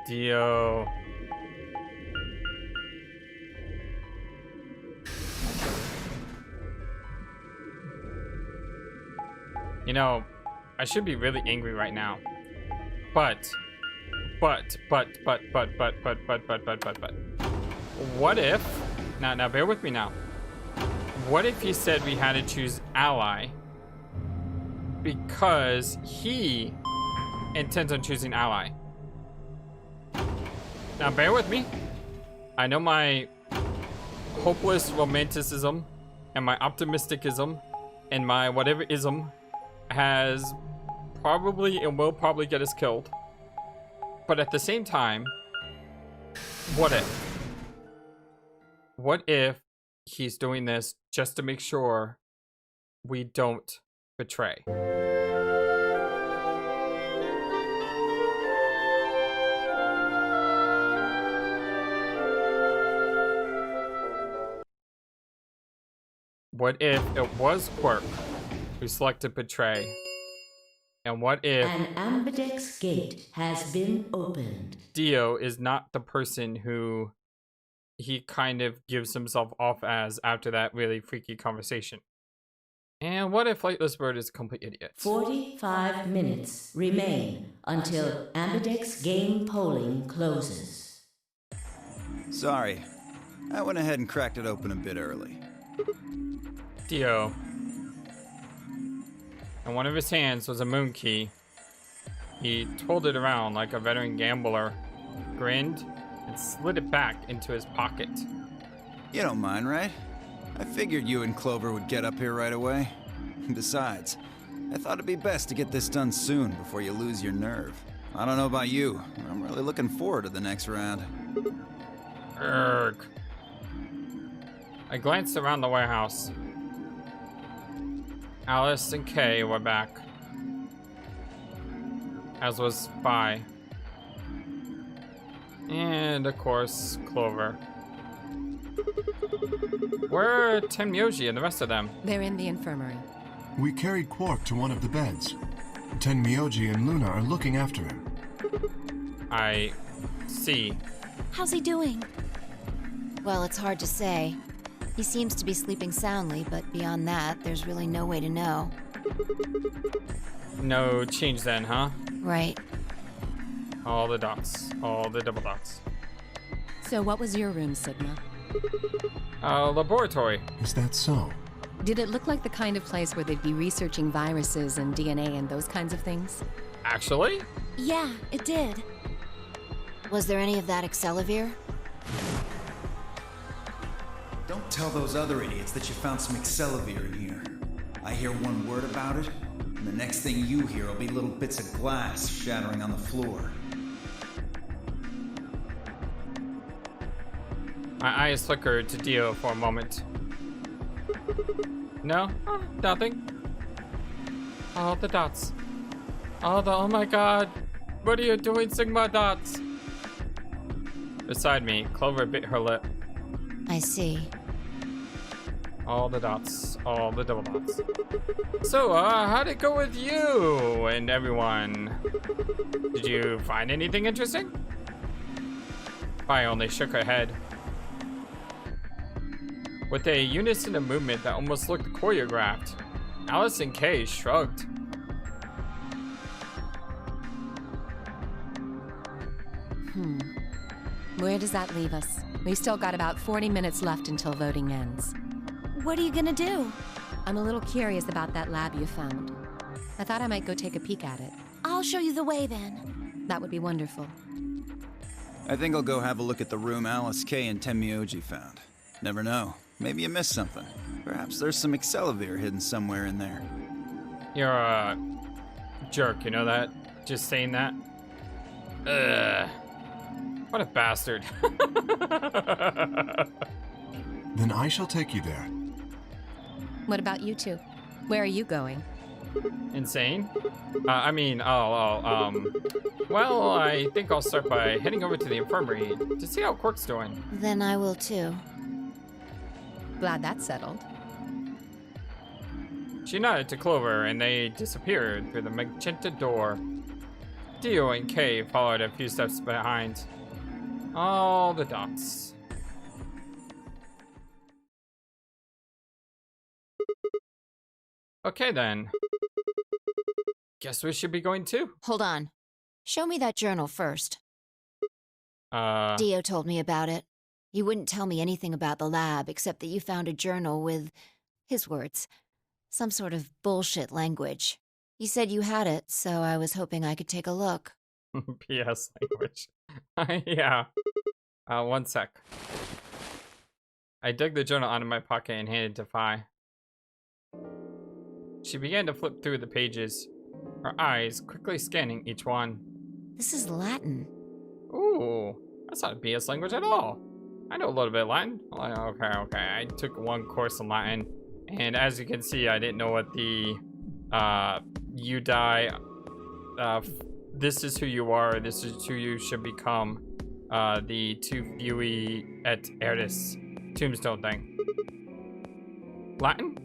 Dio. You know, I should be really angry right now. But. What if, now bear with me now. What if he said we had to choose ally because he intends on choosing ally? Now bear with me. I know my hopeless romanticism and my optimisticism and my whatever ism has probably and will probably get us killed. But at the same time, what if? What if he's doing this just to make sure we don't betray? What if it was Quark who selected betray? And what if an ambidex gate has been opened? Dio is not the person who he kind of gives himself off as after that really freaky conversation? And what if FlightlessBird is a complete idiot? 45 minutes remain until ambidex game polling closes. Sorry, I went ahead and cracked it open a bit early. Dio. And one of his hands was a moon key. He twirled it around like a veteran gambler, grinned, and slid it back into his pocket. You don't mind, right? I figured you and Clover would get up here right away. Besides, I thought it'd be best to get this done soon before you lose your nerve. I don't know about you, but I'm really looking forward to the next round. Urgh. I glanced around the warehouse. Alice and Kay were back, as was Spy, and of course Clover. Where are Tenmyoji and the rest of them? They're in the infirmary. We carried Quark to one of the beds. Tenmyoji and Luna are looking after him. I see. How's he doing? Well, it's hard to say. He seems to be sleeping soundly, but beyond that, there's really no way to know. No change then, huh? Right. All the dots. All the double dots. So what was your room, Sigma? Laboratory. Is that so? Did it look like the kind of place where they'd be researching viruses and DNA and those kinds of things? Actually? Yeah, it did. Was there any of that Excelavir? Don't tell those other idiots that you found some Excelavir in here. I hear one word about it, and the next thing you hear will be little bits of glass shattering on the floor. My eyes flickered to Dio for a moment. No? Oh, nothing. All the dots. Oh my god. What are you doing, Sigma dots? Beside me, Clover bit her lip. I see. All the dots. All the double dots. So, how'd it go with you and everyone? Did you find anything interesting? I only shook her head. With a unison of movement that almost looked choreographed, Alice and Kay shrugged. Where does that leave us? We've still got about 40 minutes left until voting ends. What are you gonna do? I'm a little curious about that lab you found. I thought I might go take a peek at it. I'll show you the way then. That would be wonderful. I think I'll go have a look at the room Alice, Kay, and Tenmyoji found. Never know. Maybe you missed something. Perhaps there's some Excelavir hidden somewhere in there. You're a jerk, you know that? Just saying that? Ugh. What a bastard. Then I shall take you there. What about you two? Where are you going? Insane? Well, I think I'll start by heading over to the infirmary to see how Quark's doing. Then I will too. Glad that's settled. She nodded to Clover and they disappeared through the magenta door. Dio and Kay followed a few steps behind. All the dots. Okay then. Guess we should be going too. Hold on. Show me that journal first. Dio told me about it. You wouldn't tell me anything about the lab except that you found a journal with, his words, some sort of bullshit language. You said you had it, so I was hoping I could take a look. PS language. Yeah. One sec. I dug the journal out of my pocket and handed it to Phi. She began to flip through the pages, her eyes quickly scanning each one. This is Latin. Ooh, that's not a BS language at all. I know a little bit of Latin. Okay. I took one course in Latin, and as you can see, I didn't know what the you die, this is who you are, this is who you should become, the tu fui et eris tombstone thing. Latin?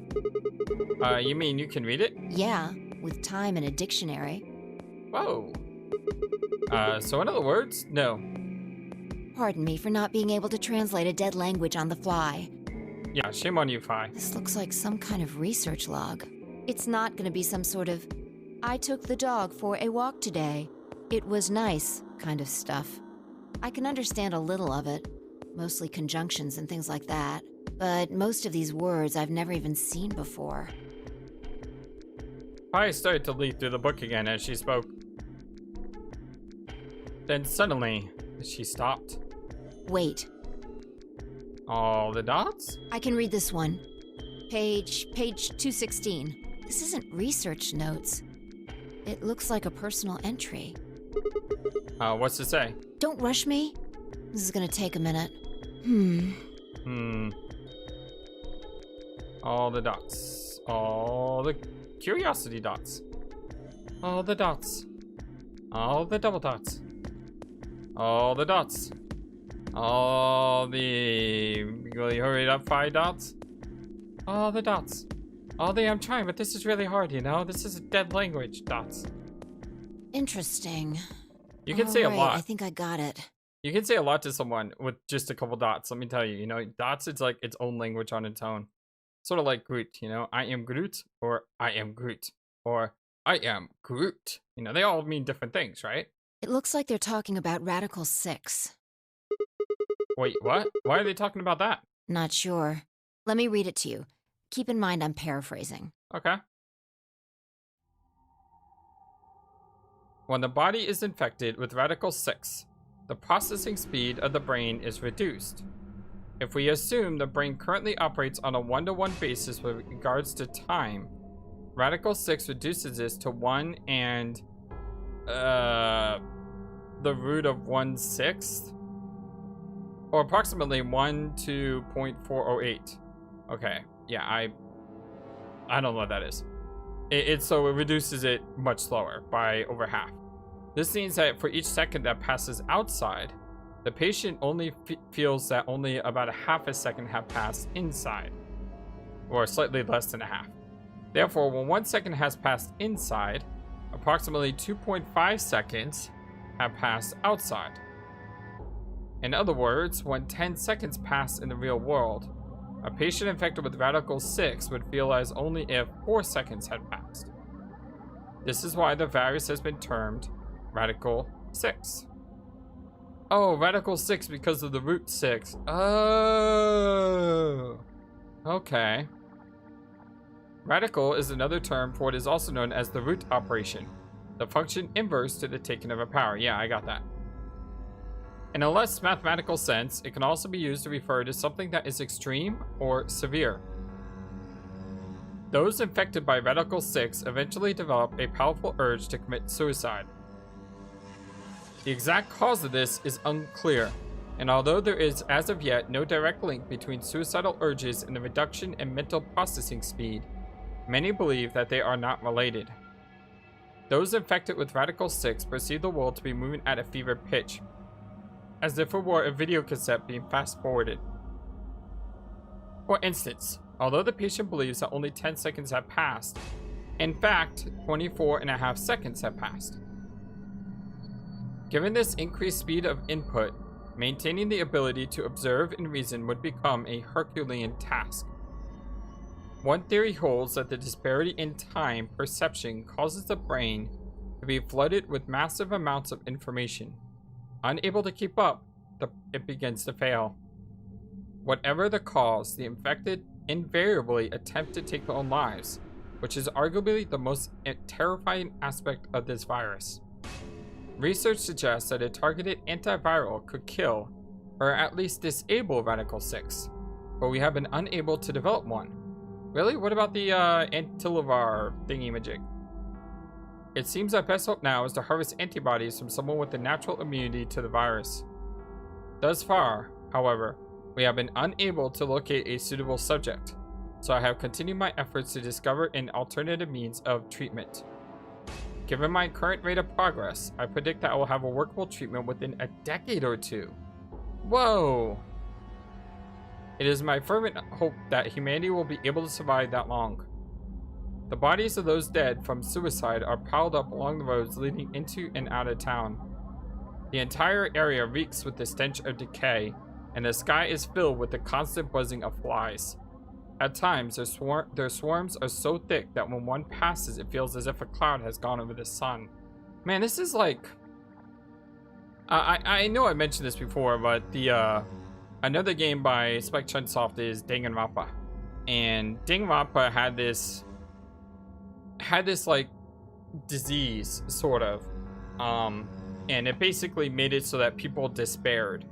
You mean you can read it? Yeah, with time and a dictionary. Whoa. So in other words, no. Pardon me for not being able to translate a dead language on the fly. Yeah, shame on you, Phi. This looks like some kind of research log. It's not gonna be some sort of, I took the dog for a walk today. It was nice kind of stuff. I can understand a little of it, mostly conjunctions and things like that. But most of these words I've never even seen before. Phi started to leaf through the book again as she spoke. Then suddenly, she stopped. Wait. All the dots? I can read this one. Page 216. This isn't research notes. It looks like a personal entry. What's it say? Don't rush me. This is gonna take a minute. All the dots. All the curiosity dots. All the dots. All the double dots. All the dots. All the... Will you hurry it up, 5 dots? All the dots. All the... I'm trying, but this is really hard, you know? This is a dead language. Dots. Interesting. You can say a lot. I think I got it. You can say a lot to someone with just a couple dots. Let me tell you, you know, dots, it's like its own language on its own. Sort of like Groot, you know? I am Groot, or I am Groot, or I am Groot. You know, they all mean different things, right? It looks like they're talking about Radical 6. Wait, what? Why are they talking about that? Not sure. Let me read it to you. Keep in mind I'm paraphrasing. Okay. When the body is infected with Radical 6, the processing speed of the brain is reduced. If we assume the brain currently operates on a 1-to-1 basis with regards to time, Radical 6 reduces this to 1 and the root of 1/6, or approximately 1 to 0.408. Okay, yeah, I don't know what that is. So it reduces it much slower by over half. This means that for each second that passes outside, the patient only feels that only about a half a second have passed inside, or slightly less than a half. Therefore, when 1 second has passed inside, approximately 2.5 seconds have passed outside. In other words, when 10 seconds pass in the real world, a patient infected with Radical 6 would feel as only if 4 seconds had passed. This is why the virus has been termed Radical 6. Oh, Radical 6 because of the root 6. Oh, okay. Radical is another term for what is also known as the root operation, the function inverse to the taking of a power. Yeah, I got that. In a less mathematical sense, it can also be used to refer to something that is extreme or severe. Those infected by Radical 6 eventually develop a powerful urge to commit suicide. The exact cause of this is unclear, and although there is as of yet no direct link between suicidal urges and the reduction in mental processing speed, many believe that they are not related. Those infected with Radical 6 perceive the world to be moving at a fever pitch, as if it were a video cassette being fast-forwarded. For instance, although the patient believes that only 10 seconds have passed, in fact, 24.5 seconds have passed. Given this increased speed of input, maintaining the ability to observe and reason would become a Herculean task. One theory holds that the disparity in time perception causes the brain to be flooded with massive amounts of information. Unable to keep up, it begins to fail. Whatever the cause, the infected invariably attempt to take their own lives, which is arguably the most terrifying aspect of this virus. Research suggests that a targeted antiviral could kill, or at least disable Radical 6, but we have been unable to develop one. Really? What about the antiviral thingy-majig? It seems our best hope now is to harvest antibodies from someone with a natural immunity to the virus. Thus far, however, we have been unable to locate a suitable subject, so I have continued my efforts to discover an alternative means of treatment. Given my current rate of progress, I predict that I will have a workable treatment within a decade or two. Whoa! It is my fervent hope that humanity will be able to survive that long. The bodies of those dead from suicide are piled up along the roads leading into and out of town. The entire area reeks with the stench of decay, and the sky is filled with the constant buzzing of flies. At times, their swarms are so thick that when one passes, it feels as if a cloud has gone over the sun. Man, this is like... I know I mentioned this before, but the another game by Spike Chunsoft is Danganronpa. And Danganronpa had this like disease, sort of. And it basically made it so that people despaired.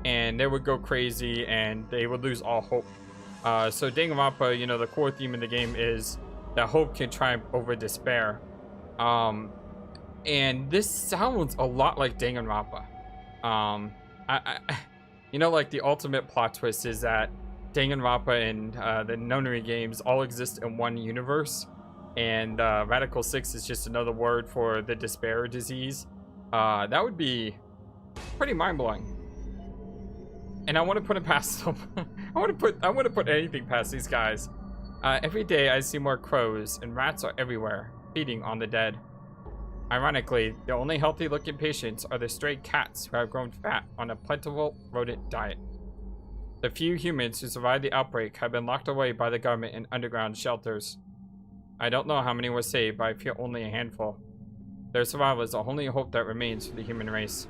And they would go crazy and they would lose all hope. So Danganronpa, you know, the core theme in the game is that hope can triumph over despair. And this sounds a lot like Danganronpa. You know, like the ultimate plot twist is that Danganronpa and the Nonary Games all exist in one universe. And Radical 6 is just another word for the despair disease. That would be pretty mind-blowing. And I want to put it past them. I want to put anything past these guys. Every day I see more crows, and rats are everywhere, feeding on the dead. Ironically, the only healthy-looking patients are the stray cats who have grown fat on a plentiful rodent diet. The few humans who survived the outbreak have been locked away by the government in underground shelters. I don't know how many were saved, but I fear only a handful. Their survival is the only hope that remains for the human race.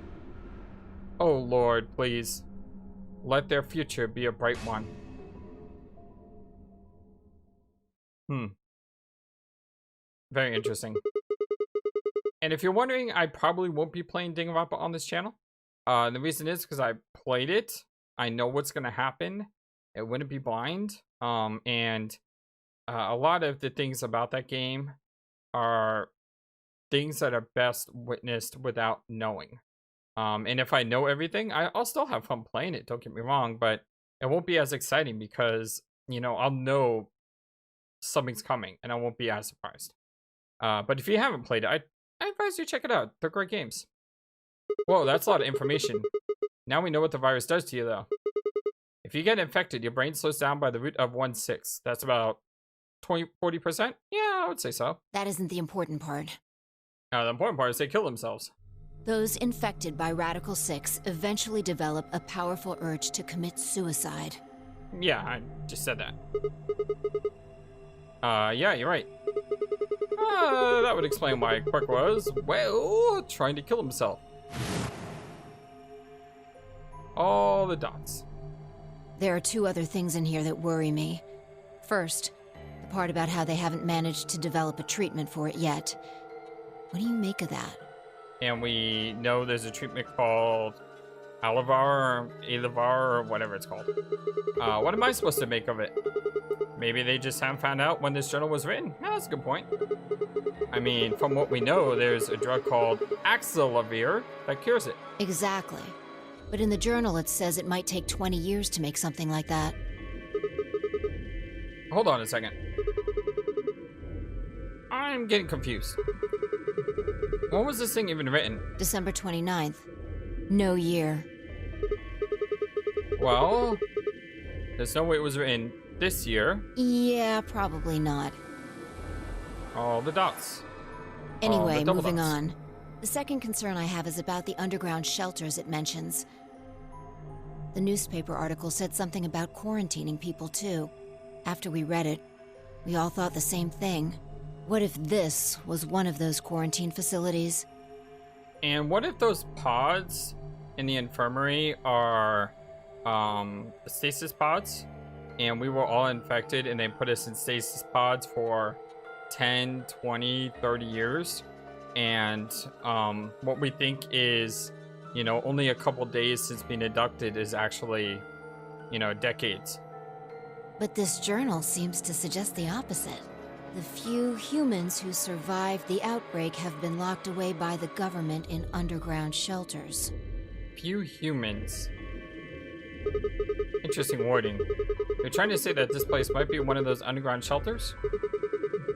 Oh Lord, please. Let their future be a bright one. Very interesting. And if you're wondering, I probably won't be playing Danganronpa on this channel. The reason is because I played it. I know what's going to happen. It wouldn't be blind. And a lot of the things about that game are things that are best witnessed without knowing. And if I know everything, I'll still have fun playing it, don't get me wrong, but it won't be as exciting because, you know, I'll know something's coming and I won't be as surprised. But if you haven't played it, I advise you check it out. They're great games. Whoa, that's a lot of information. Now we know what the virus does to you, though. If you get infected, your brain slows down by the root of 1/6. That's about 40%? Yeah, I would say so. That isn't the important part. The important part is they kill themselves. Those infected by Radical 6 eventually develop a powerful urge to commit suicide. Yeah, I just said that. Yeah, you're right. That would explain why Quark was, well, trying to kill himself. All the dots. There are two other things in here that worry me. First, the part about how they haven't managed to develop a treatment for it yet. What do you make of that? And we know there's a treatment called Alivar, or whatever it's called. What am I supposed to make of it? Maybe they just haven't found out when this journal was written. Yeah, that's a good point. I mean, from what we know, there's a drug called Axilavir that cures it. Exactly. But in the journal, it says it might take 20 years to make something like that. Hold on a second. I'm getting confused. When was this thing even written? December 29th. No year. Well, there's no way it was written this year. Yeah, probably not. All the dots. Anyway, the double moving dots. on. The second concern I have is about the underground shelters it mentions. The newspaper article said something about quarantining people, too. After we read it, we all thought the same thing. What if this was one of those quarantine facilities? And what if those pods in the infirmary are stasis pods, and we were all infected and they put us in stasis pods for 10, 20, 30 years, and what we think is, you know, only a couple days since being inducted is actually, you know, decades. But this journal seems to suggest the opposite. The few humans who survived the outbreak have been locked away by the government in underground shelters. Few humans. Interesting wording. You're trying to say that this place might be one of those underground shelters?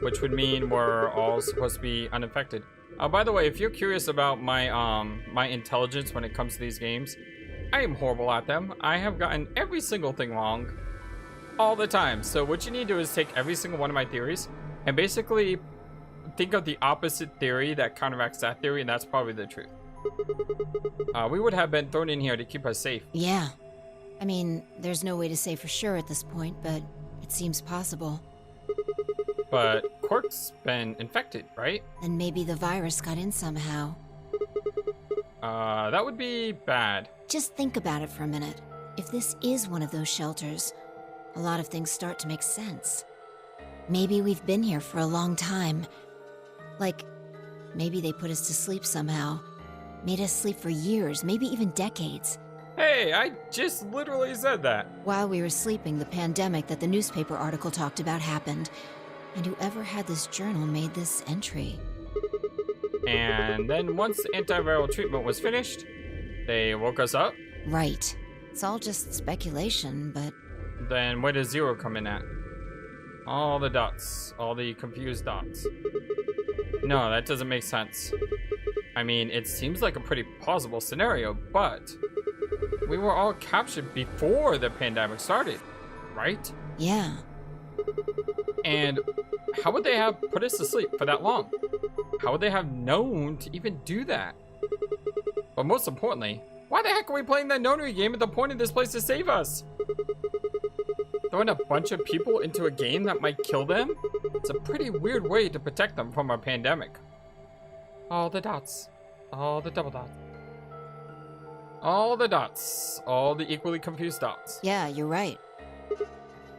Which would mean we're all supposed to be unaffected. By the way, if you're curious about my my intelligence when it comes to these games, I am horrible at them. I have gotten every single thing wrong all the time. So what you need to do is take every single one of my theories and basically think of the opposite theory that counteracts that theory, and that's probably the truth. We would have been thrown in here to keep us safe. Yeah. I mean, there's no way to say for sure at this point, but it seems possible. But Quark's been infected, right? Then maybe the virus got in somehow. That would be bad. Just think about it for a minute. If this is one of those shelters, a lot of things start to make sense. Maybe we've been here for a long time. Like, maybe they put us to sleep somehow. Made us sleep for years, maybe even decades. Hey, I just literally said that. While we were sleeping, the pandemic that the newspaper article talked about happened. And whoever had this journal made this entry. And then once the antiviral treatment was finished, they woke us up. Right. It's all just speculation, but... Then where does Zero come in at? All the dots. All the confused dots. No, that doesn't make sense. I mean, it seems like a pretty plausible scenario, but... we were all captured before the pandemic started, right? Yeah. And how would they have put us to sleep for that long? How would they have known to even do that? But most importantly, why the heck are we playing that Nonary game at the point of this place to save us? Throwing a bunch of people into a game that might kill them? It's a pretty weird way to protect them from a pandemic. All the dots. All the double dots. All the dots. All the equally confused dots. Yeah, you're right.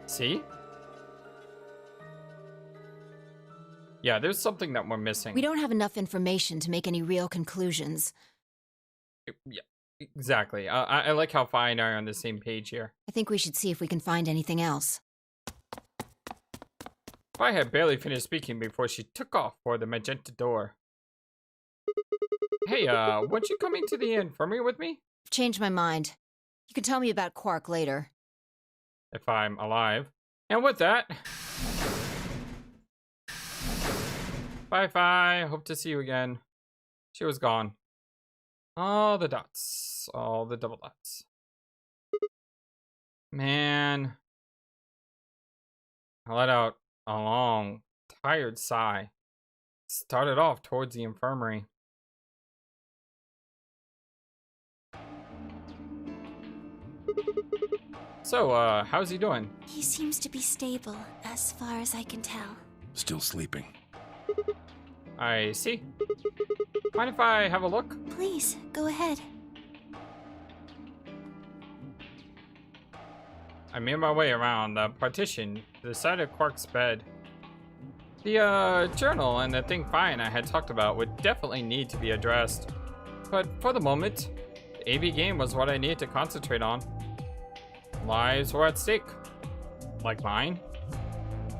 See? Yeah, there's something that we're missing. We don't have enough information to make any real conclusions. Yeah, exactly. I like how Fi and I are on the same page here. I think we should see if we can find anything else. Fi had barely finished speaking before she took off for the magenta door. Hey, weren't you coming to the infirmary with me? I've changed my mind. You can tell me about Quark later. If I'm alive. And with that... bye, Fi. Hope to see you again. She was gone. All the dots. All the double dots. Man. I let out a long, tired sigh. Started off towards the infirmary. So, how's he doing? He seems to be stable, as far as I can tell. Still sleeping. I see. Mind if I have a look? Please, go ahead. I made my way around the partition to the side of Quark's bed. The journal and the thing Fi and I had talked about would definitely need to be addressed. But for the moment, the AB game was what I needed to concentrate on. Lives were at stake. Like mine.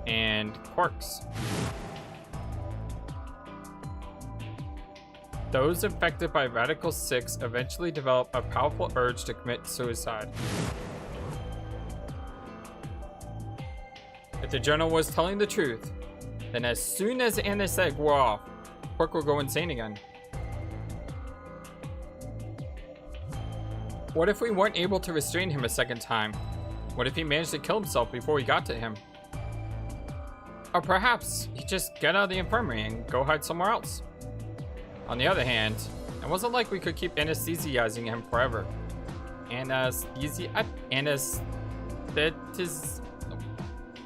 And Quark's. Those infected by Radical 6 eventually develop a powerful urge to commit suicide. If the journal was telling the truth, then as soon as the anesthetic wore off, Quark will go insane again. What if we weren't able to restrain him a second time? What if he managed to kill himself before we got to him? Or perhaps he just get out of the infirmary and go hide somewhere else. On the other hand, it wasn't like we could keep anesthetizing him forever.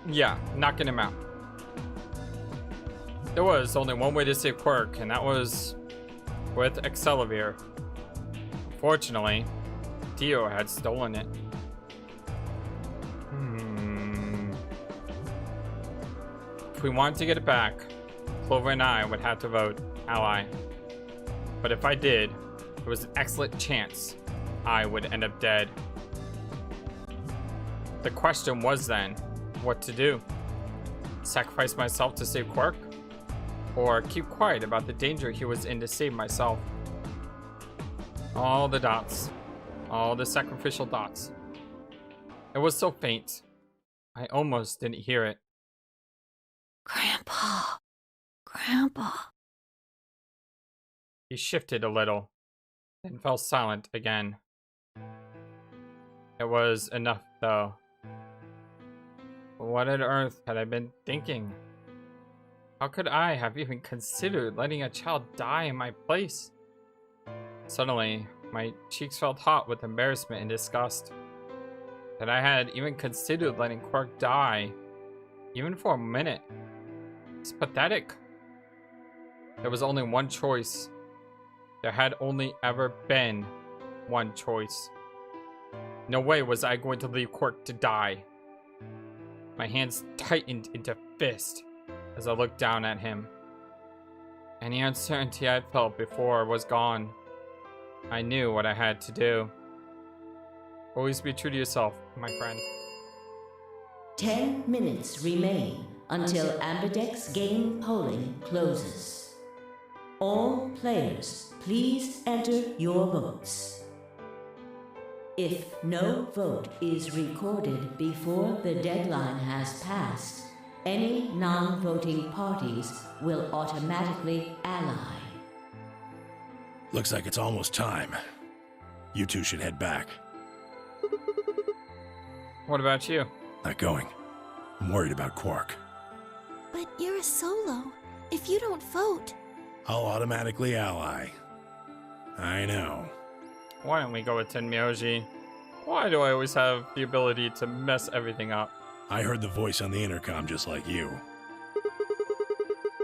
Yeah, knocking him out. There was only one way to save Quark, and that was with Accelavir. Unfortunately, Dio had stolen it. If we wanted to get it back, Clover and I would have to vote ally. But if I did, there was an excellent chance I would end up dead. The question was then, what to do? Sacrifice myself to save Quark? Or keep quiet about the danger he was in to save myself? All the dots. All the sacrificial dots. It was so faint, I almost didn't hear it. Grandpa. Grandpa. He shifted a little, then fell silent again. It was enough, though. What on earth had I been thinking? How could I have even considered letting a child die in my place? Suddenly, my cheeks felt hot with embarrassment and disgust. That I had even considered letting Quark die, even for a minute. It's pathetic. There was only one choice. There had only ever been one choice. No way was I going to leave Quark to die. My hands tightened into fist as I looked down at him. Any uncertainty I felt before was gone. I knew what I had to do. Always be true to yourself, my friend. 10 minutes remain until Ambidex game polling closes. All players, please enter your votes. If no vote is recorded before the deadline has passed, any non-voting parties will automatically ally. Looks like it's almost time. You two should head back. What about you? Not going. I'm worried about Quark. But you're a solo. If you don't vote... I'll automatically ally. I know. Why don't we go with Tenmyoji? Why do I always have the ability to mess everything up? I heard the voice on the intercom just like you.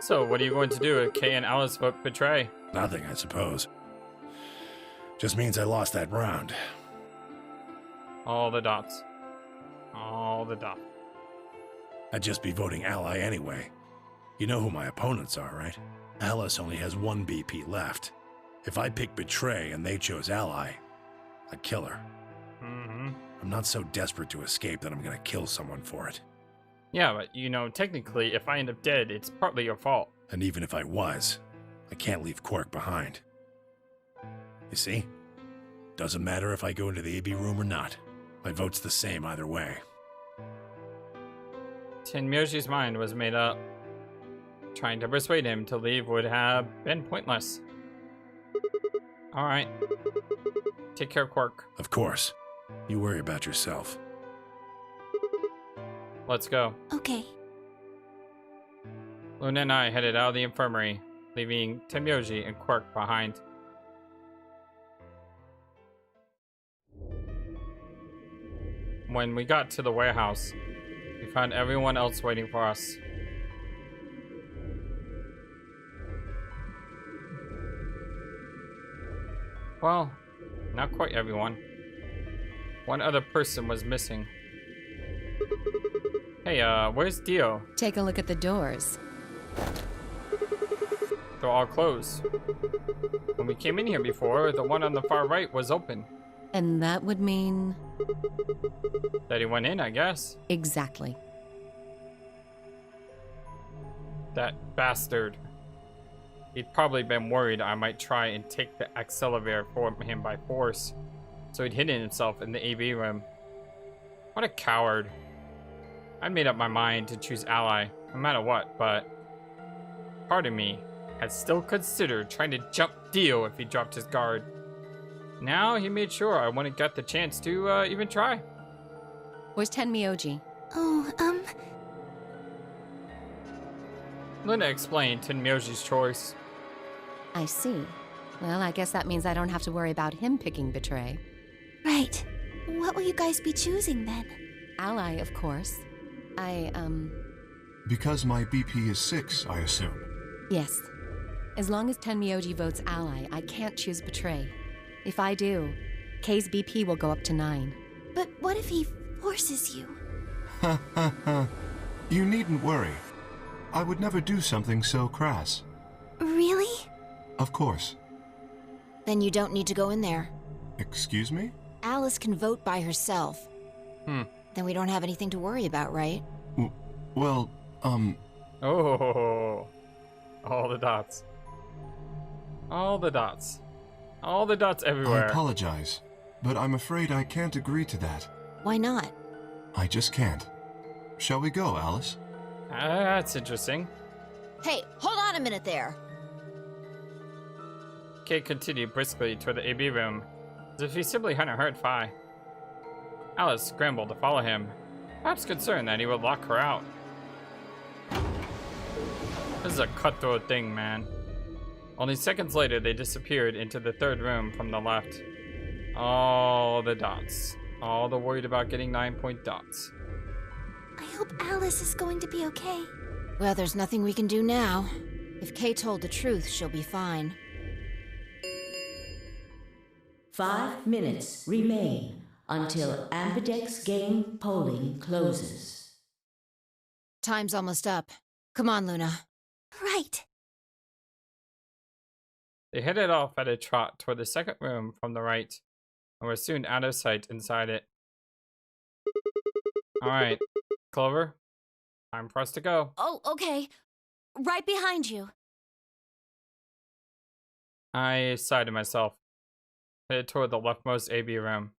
So, what are you going to do if Kay and Alice vote betray? Nothing, I suppose. Just means I lost that round. All the dots. All the dots. I'd just be voting ally anyway. You know who my opponents are, right? Alice only has one BP left. If I pick betray and they chose ally, I'd kill her. I'm not so desperate to escape that I'm gonna kill someone for it. Yeah, but you know, technically, if I end up dead, it's partly your fault. And even if I was, I can't leave Quark behind. You see? Doesn't matter if I go into the AB room or not. My vote's the same either way. Tenmyoji's mind was made up. Trying to persuade him to leave would have been pointless. Alright. Take care, Quark. Of course. You worry about yourself. Let's go. Okay. Luna and I headed out of the infirmary, leaving Tenmyoji and Quark behind. When we got to the warehouse, we found everyone else waiting for us. Well, not quite everyone. One other person was missing. Hey, where's Dio? Take a look at the doors. They're all closed. When we came in here before, the one on the far right was open. And that would mean... That he went in, I guess. Exactly. That bastard. He'd probably been worried I might try and take the Accelavir from him by force, so he'd hidden himself in the AV room. What a coward. I'd made up my mind to choose ally, no matter what, but part of me had still considered trying to jump Dio if he dropped his guard. Now he made sure I wouldn't get the chance to even try. Where's Tenmyoji? Oh, Luna explained Tenmyoji's choice. I see. Well, I guess that means I don't have to worry about him picking Betray. Right. What will you guys be choosing then? Ally, of course. Because my BP is 6, I assume. Yes. As long as Tenmyoji votes Ally, I can't choose Betray. If I do, K's BP will go up to 9. But what if he forces you? Ha ha ha. You needn't worry. I would never do something so crass. Really? Of course. Then you don't need to go in there. Excuse me? Alice can vote by herself. Then we don't have anything to worry about, right? Well, Oh, all the dots. All the dots. All the dots I everywhere. apologize, but I'm afraid I can't agree to that. Why not? I just can't. Shall we go, Alice? That's interesting. Hey, hold on a minute there. Kate continued briskly toward the AB room, as if he simply hadn't heard Phi. Alice scrambled to follow him, perhaps concerned that he would lock her out. This is a cutthroat thing, man. Only seconds later, they disappeared into the third room from the left. All the dots. All the worried about getting 9-point dots. I hope Alice is going to be okay. Well, there's nothing we can do now. If Kay told the truth, she'll be fine. 5 minutes remain until Ambidex game polling closes. Time's almost up. Come on, Luna. Right. They headed off at a trot toward the second room from the right, and were soon out of sight inside it. Alright, Clover, time for us to go. Oh, okay. Right behind you. I sighed to myself, headed toward the leftmost AB room.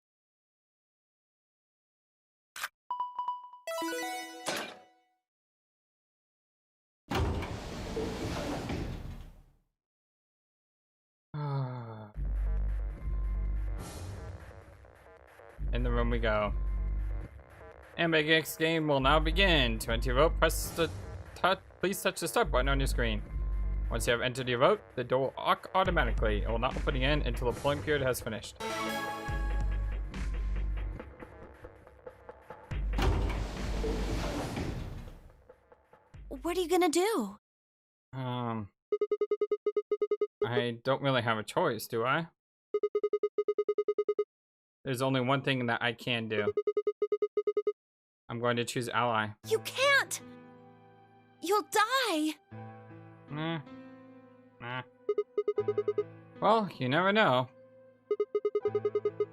In the room we go. Ambidex game will now begin. To enter your vote, please touch the start button on your screen. Once you have entered your vote, the door will lock automatically. It will not open again until the polling period has finished. What are you gonna do? I don't really have a choice, do I? There's only one thing that I can do. I'm going to choose Ally. You can't! You'll die! Nah. Well, you never know.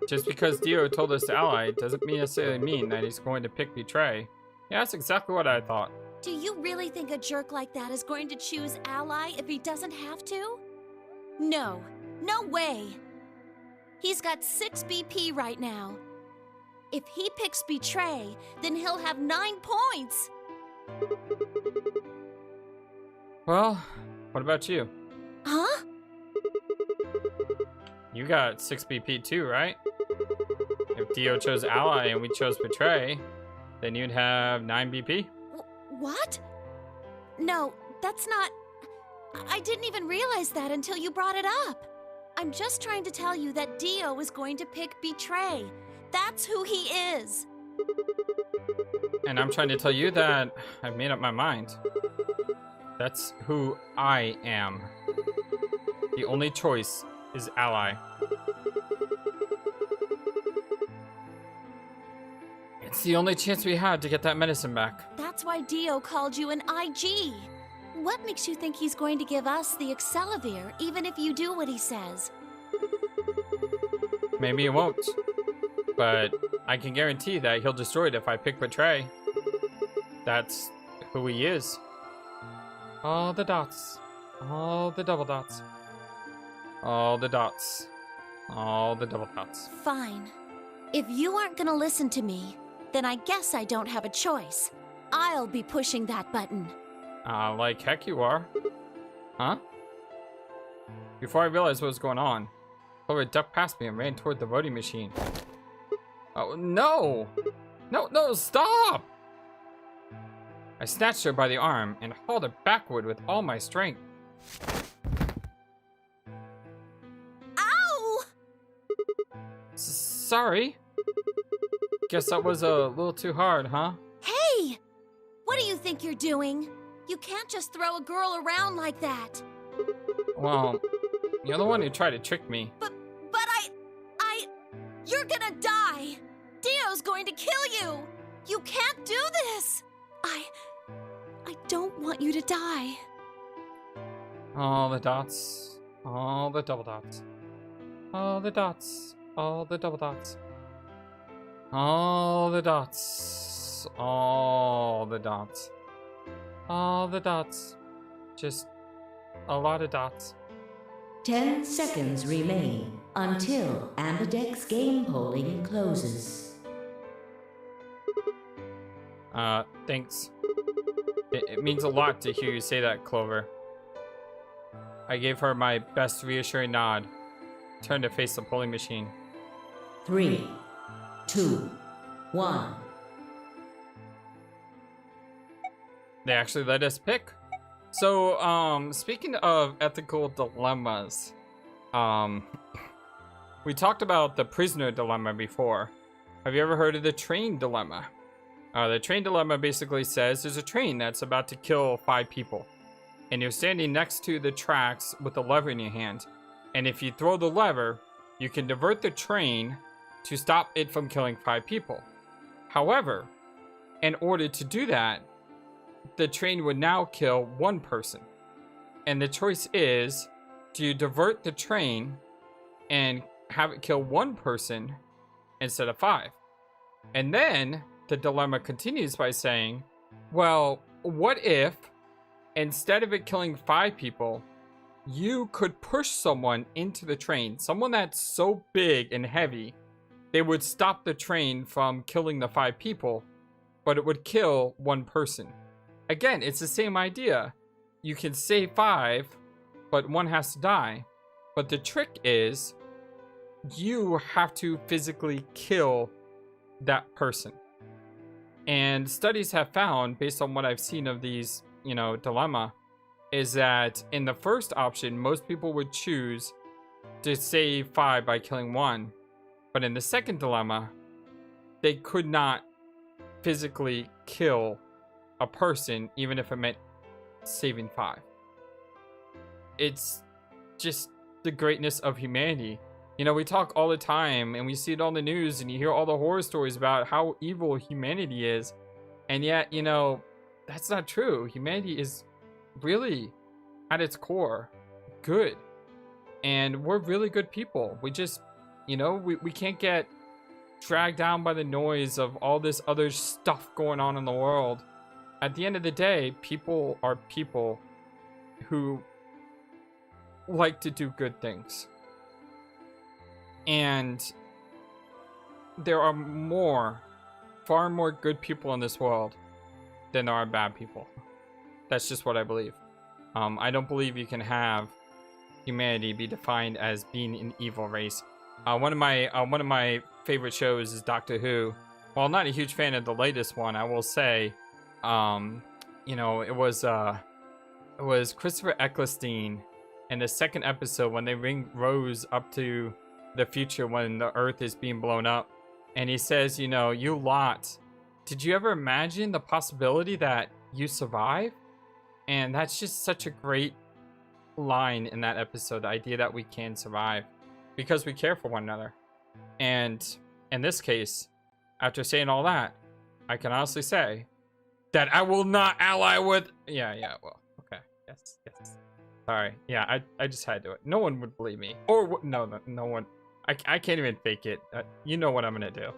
Just because Dio told us to Ally doesn't necessarily mean that he's going to pick Betray. Yeah, that's exactly what I thought. Do you really think a jerk like that is going to choose Ally if he doesn't have to? No. No way! He's got 6 BP right now. If he picks Betray, then he'll have 9 points! Well, what about you? Huh? You got 6 BP too, right? If Dio chose Ally and we chose Betray, then you'd have 9 BP? What? No, that's not... I didn't even realize that until you brought it up. I'm just trying to tell you that Dio is going to pick Betray. That's who he is. And I'm trying to tell you that I've made up my mind. That's who I am. The only choice is Ally. It's the only chance we had to get that medicine back. That's why Dio called you an IG. What makes you think he's going to give us the Excelavir, even if you do what he says? Maybe it won't. But I can guarantee that he'll destroy it if I pick Betray. That's who he is. All the dots. All the double dots. All the dots. All the double dots. Fine. If you aren't gonna listen to me, then I guess I don't have a choice. I'll be pushing that button. Like heck you are. Huh? Before I realized what was going on, Clover ducked past me and ran toward the voting machine. Oh, no! No, stop! I snatched her by the arm and hauled her backward with all my strength. Sorry. Guess that was a little too hard, huh? Hey! What do you think you're doing? You can't just throw a girl around like that. Well, you're the one who tried to trick me. But you're gonna die! Dio's going to kill you! You can't do this! I don't want you to die. All the dots, all the double dots, all the dots, all the double dots, all the dots, all the dots, all the dots, just a lot of dots. 10 seconds remain until Ambidex game polling closes. Thanks. It means a lot to hear you say that, Clover. I gave her my best reassuring nod. Turned to face the polling machine. 3, 2, 1. They actually let us pick. So, speaking of ethical dilemmas, we talked about the prisoner dilemma before. Have you ever heard of the train dilemma? The train dilemma basically says there's a train that's about to kill 5 people, and you're standing next to the tracks with a lever in your hand, and if you throw the lever, you can divert the train to stop it from killing 5 people. However, in order to do that, the train would now kill 1 person. And the choice is, do you divert the train and have it kill 1 person instead of 5? And then the dilemma continues by saying, well, what if instead of it killing 5 people, you could push someone into the train, someone that's so big and heavy, they would stop the train from killing the 5 people, but it would kill 1 person. Again, it's the same idea. You can save 5, but 1 has to die. But the trick is, you have to physically kill that person. And studies have found, based on what I've seen of these, dilemma, is that in the first option, most people would choose to save 5 by killing 1. But in the second dilemma, they could not physically kill a person, even if it meant saving 5. It's just the greatness of humanity. We talk all the time, and we see it on the news, and you hear all the horror stories about how evil humanity is. And yet, that's not true. Humanity is really, at its core, good. And we're really good people. We just, we can't get dragged down by the noise of all this other stuff going on in the world. At the end of the day, people are people who like to do good things. And there are far more good people in this world than there are bad people. That's just what I believe. I don't believe you can have humanity be defined as being an evil race. One of my favorite shows is Doctor Who. While I'm not a huge fan of the latest one, I will say, it was Christopher Eccleston in the second episode when they bring Rose up to the future when the Earth is being blown up, and he says, you lot, did you ever imagine the possibility that you survive? And that's just such a great line in that episode, the idea that we can survive because we care for one another. And in this case, after saying all that, I can honestly say that I will not ally with... Yeah, well, okay. Yes. Sorry. Yeah, I just had to do it. No one would believe me. Or, no one... I can't even fake it. You know what I'm gonna do.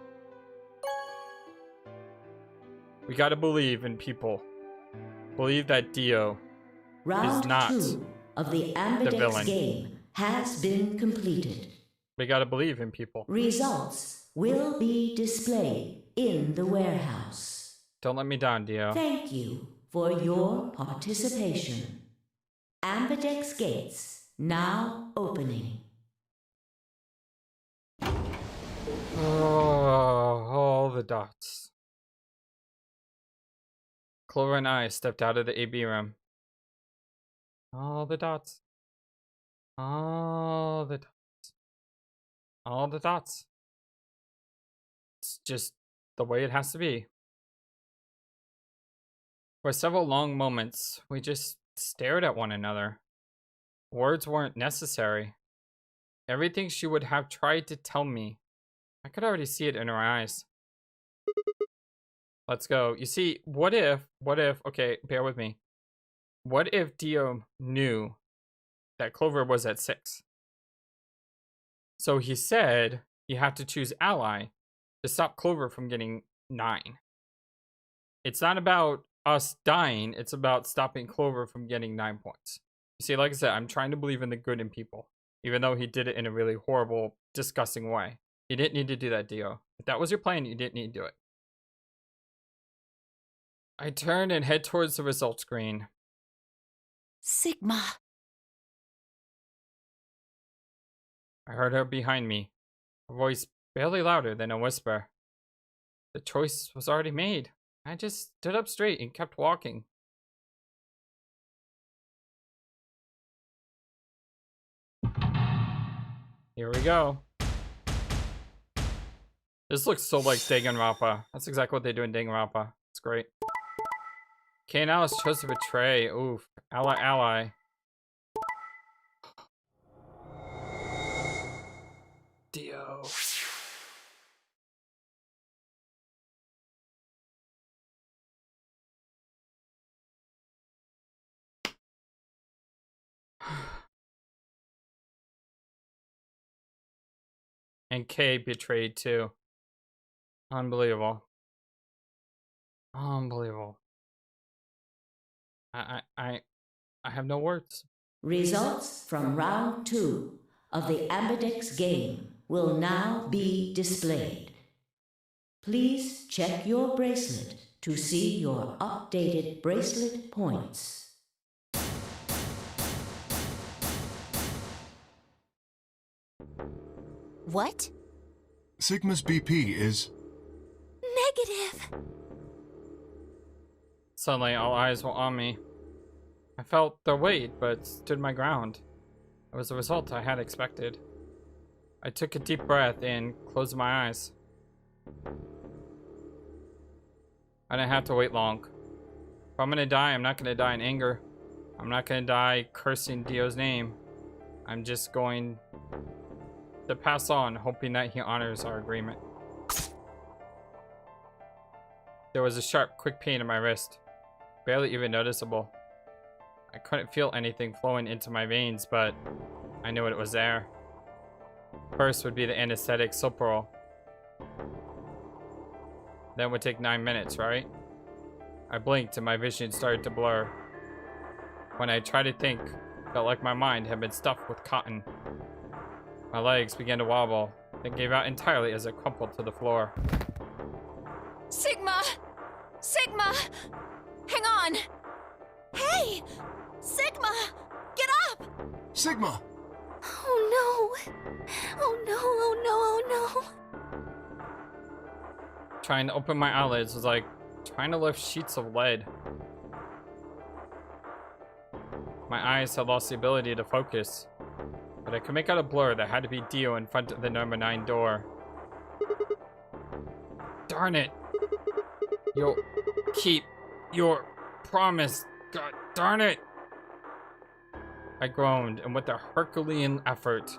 We gotta believe in people. Believe that Dio is not Round 2 of the the Ambidex villain. game has been completed. We gotta believe in people. Results will be displayed in the warehouse. Don't let me down, Dio. Thank you for your participation. Ambidex gates now opening. Oh, all the dots. Clover and I stepped out of the AB room. All the dots. All the dots. All the dots. just the way it has to be. For several long moments, we just stared at one another. Words weren't necessary. Everything she would have tried to tell me, I could already see it in her eyes. Let's go. You see, what if, okay, bear with me. What if Dio knew that Clover was at 6? So he said you have to choose Ally to stop Clover from getting 9. It's not about us dying, it's about stopping Clover from getting 9 points. You see, like I said, I'm trying to believe in the good in people, even though he did it in a really horrible, disgusting way. You didn't need to do that, Dio. If that was your plan, you didn't need to do it. I turn and head towards the results screen. Sigma. I heard her behind me, her voice barely louder than a whisper. The choice was already made. I just stood up straight and kept walking. Here we go. This looks so like Danganronpa. That's exactly what they do in Danganronpa. It's great. Kay and Alice chose to betray. Oof. Ally. Dio. And Kay betrayed too. Unbelievable. Unbelievable. I have no words. Results from round 2 of the Ambidex game will now be displayed. Please check your bracelet to see your updated bracelet points. What? Sigma's BP is... Negative. Suddenly, all eyes were on me. I felt their weight, but stood my ground. It was the result I had expected. I took a deep breath and closed my eyes. I didn't have to wait long. If I'm gonna die, I'm not gonna die in anger. I'm not gonna die cursing Dio's name. I'm just going to pass on, hoping that he honors our agreement. There was a sharp, quick pain in my wrist, barely even noticeable. I couldn't feel anything flowing into my veins, but I knew it was there. First would be the anesthetic Soprol. That would take 9 minutes, right? I blinked and my vision started to blur. When I tried to think, it felt like my mind had been stuffed with cotton. My legs began to wobble, then gave out entirely as I crumpled to the floor. Sigma! Sigma! Hang on! Hey! Sigma! Get up! Sigma! Oh no! Oh no, oh no, oh no! Trying to open my eyelids was like trying to lift sheets of lead. My eyes had lost the ability to focus, but I could make out a blur that had to be Dio in front of the number 9 door. Darn it! You'll keep your promise. God darn it! I groaned, and with a Herculean effort,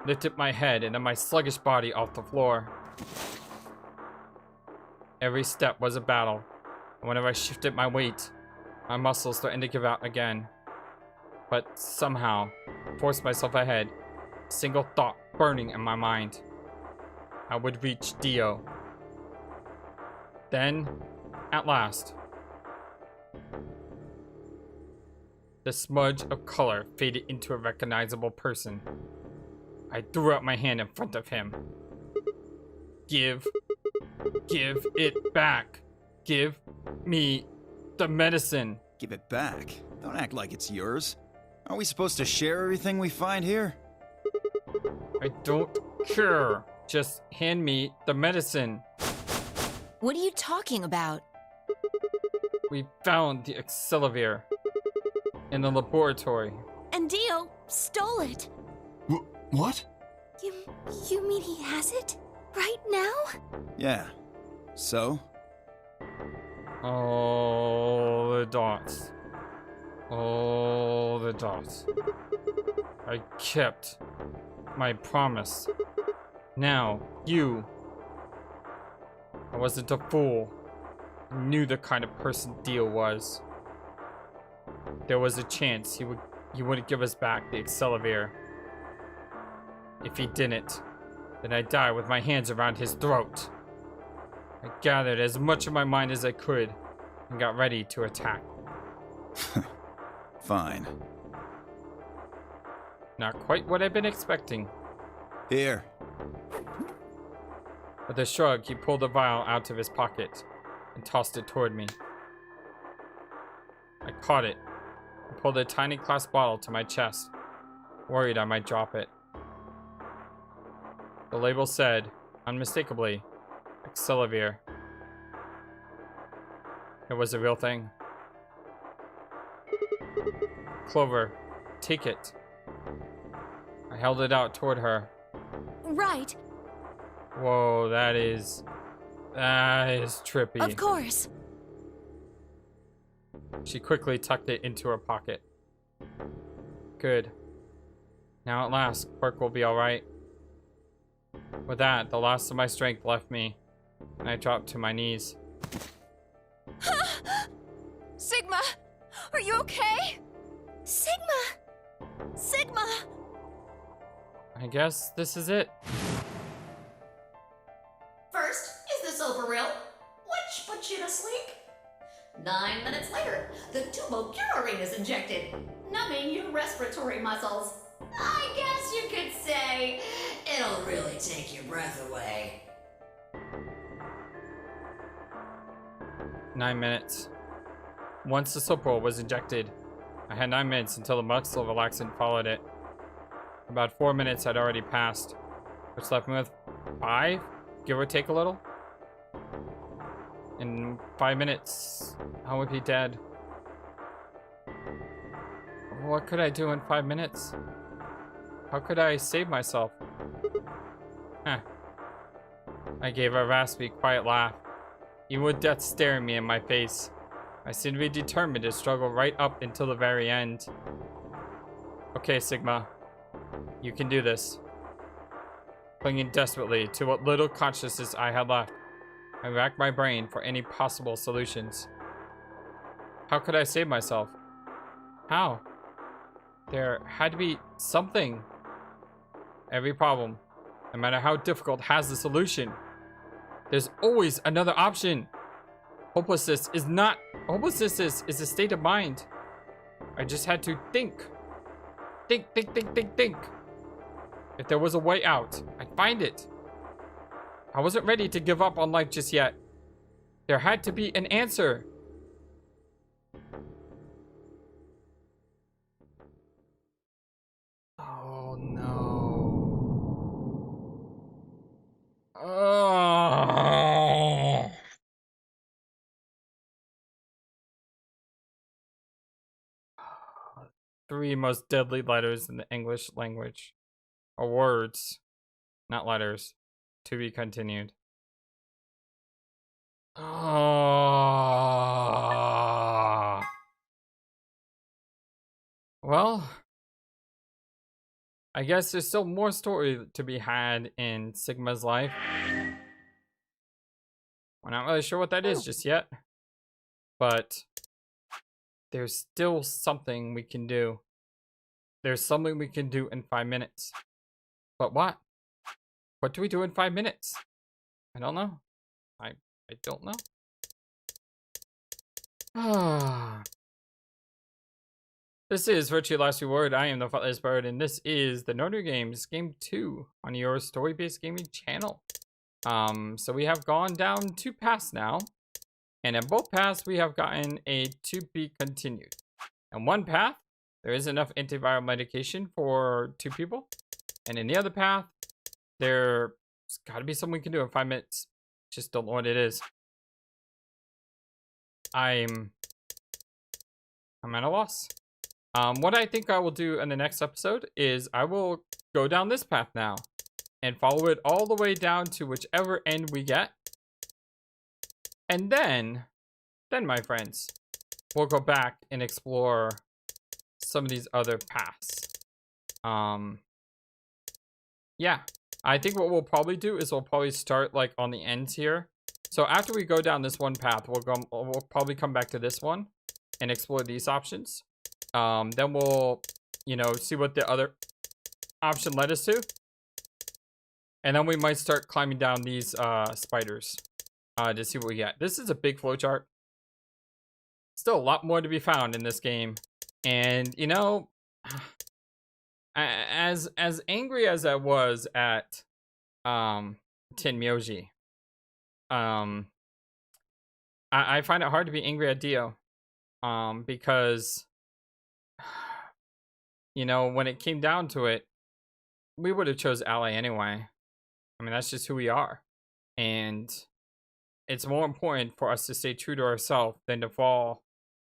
lifted my head and then my sluggish body off the floor. Every step was a battle, and whenever I shifted my weight, my muscles started to give out again. But somehow, forced myself ahead, a single thought burning in my mind. I would reach Dio. Then, at last, the smudge of color faded into a recognizable person. I threw out my hand in front of him. Give it back. Give me the medicine. Give it back? Don't act like it's yours. Aren't we supposed to share everything we find here? I don't care. Just hand me the medicine. What are you talking about? We found the Accelevier in the laboratory. And Dio stole it. What? You mean he has it? Right now? Yeah, So? All the dots. All the dots. I kept my promise. Now, you. I wasn't a fool. I knew the kind of person Dio was. There was a chance he wouldn't give us back the Accelavir. If he didn't, then I'd die with my hands around his throat. I gathered as much of my mind as I could and got ready to attack. Fine. Not quite what I'd been expecting. Here. With a shrug, he pulled a vial out of his pocket and tossed it toward me. I caught it and pulled a tiny glass bottle to my chest, worried I might drop it. The label said, unmistakably, Accelavir. It was a real thing. Clover, take it. I held it out toward her. Right. Whoa, that is trippy. Of course. She quickly tucked it into her pocket. Good. Now at last, Quark will be alright. With that, the last of my strength left me, and I dropped to my knees. Sigma! Are you okay? Sigma! Sigma! I guess this is it. First, is this over real? Which puts you to sleep. 9 minutes later, the tubocularine is injected, numbing your respiratory muscles. I guess you could say it'll really take your breath away. 9 minutes. Once the Sopro was injected, I had 9 minutes until the muscle relaxant followed it. About 4 minutes had already passed, which left me with 5, give or take a little. In 5 minutes, I would be dead. What could I do in 5 minutes? How could I save myself? Huh. I gave a raspy, quiet laugh. Even with death staring me in my face, I seemed to be determined to struggle right up until the very end. Okay, Sigma. You can do this. Clinging desperately to what little consciousness I had left, I racked my brain for any possible solutions. How could I save myself? How? There had to be something. Every problem, no matter how difficult, has a solution. There's always another option. Hopelessness is a state of mind. I just had to think. Think. If there was a way out, I'd find it. I wasn't ready to give up on life just yet. There had to be an answer. Oh no. Oh. Three most deadly letters in the English language. Or words, not letters. To be continued. Oh. Well, I guess there's still more story to be had in Sigma's life. We're not really sure what that is just yet, but there's still something we can do. There's something we can do in 5 minutes. But what? What do we do in 5 minutes? I don't know. I don't know. This is Virtually Last Reward. I am the FlightlessBird, and this is the Nonary Games Game 2 on your story-based gaming channel. So we have gone down 2 paths now, and in both paths we have gotten a to be continued. In one path, there is enough antiviral medication for 2 people, and in the other path, there's got to be something we can do in 5 minutes. Just don't know what it is. I'm at a loss. What I think I will do in the next episode is I will go down this path now and follow it all the way down to whichever end we get. And then my friends, we'll go back and explore some of these other paths. Yeah, I think what we'll probably do is we'll probably start like on the ends here. So after we go down this one path, we'll probably come back to this one and explore these options. Then we'll, you know, see what the other option led us to. And then we might start climbing down these spiders to see what we get. This is a big flowchart. Still a lot more to be found in this game. And, you know, as angry as I was at Tenmyoji, I find it hard to be angry at Dio. Because, you know, when it came down to it, we would have chose Ally anyway. I mean, that's just who we are. And it's more important for us to stay true to ourselves than to fall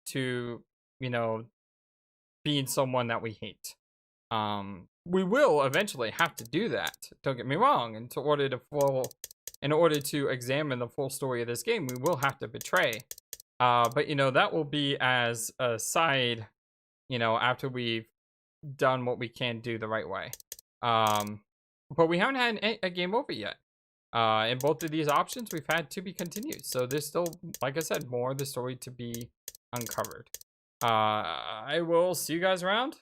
to, you know, being someone that we hate. We will eventually have to do that. Don't get me wrong. In order to examine the full story of this game, we will have to betray. But, you know, that will be as a side, you know, after we've done what we can do the right way. But we haven't had a game over yet. In both of these options, we've had to be continued. So there's still, like I said, more of the story to be uncovered. I will see you guys around.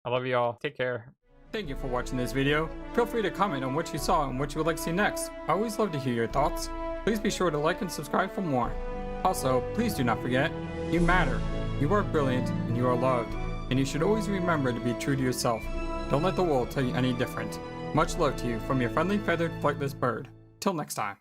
I love you all. Take care. Thank you for watching this video. Feel free to comment on what you saw and what you would like to see next. I always love to hear your thoughts. Please be sure to like and subscribe for more. Also, please do not forget, you matter. You are brilliant and you are loved. And you should always remember to be true to yourself. Don't let the world tell you any different. Much love to you from your friendly feathered flightless bird. Till next time.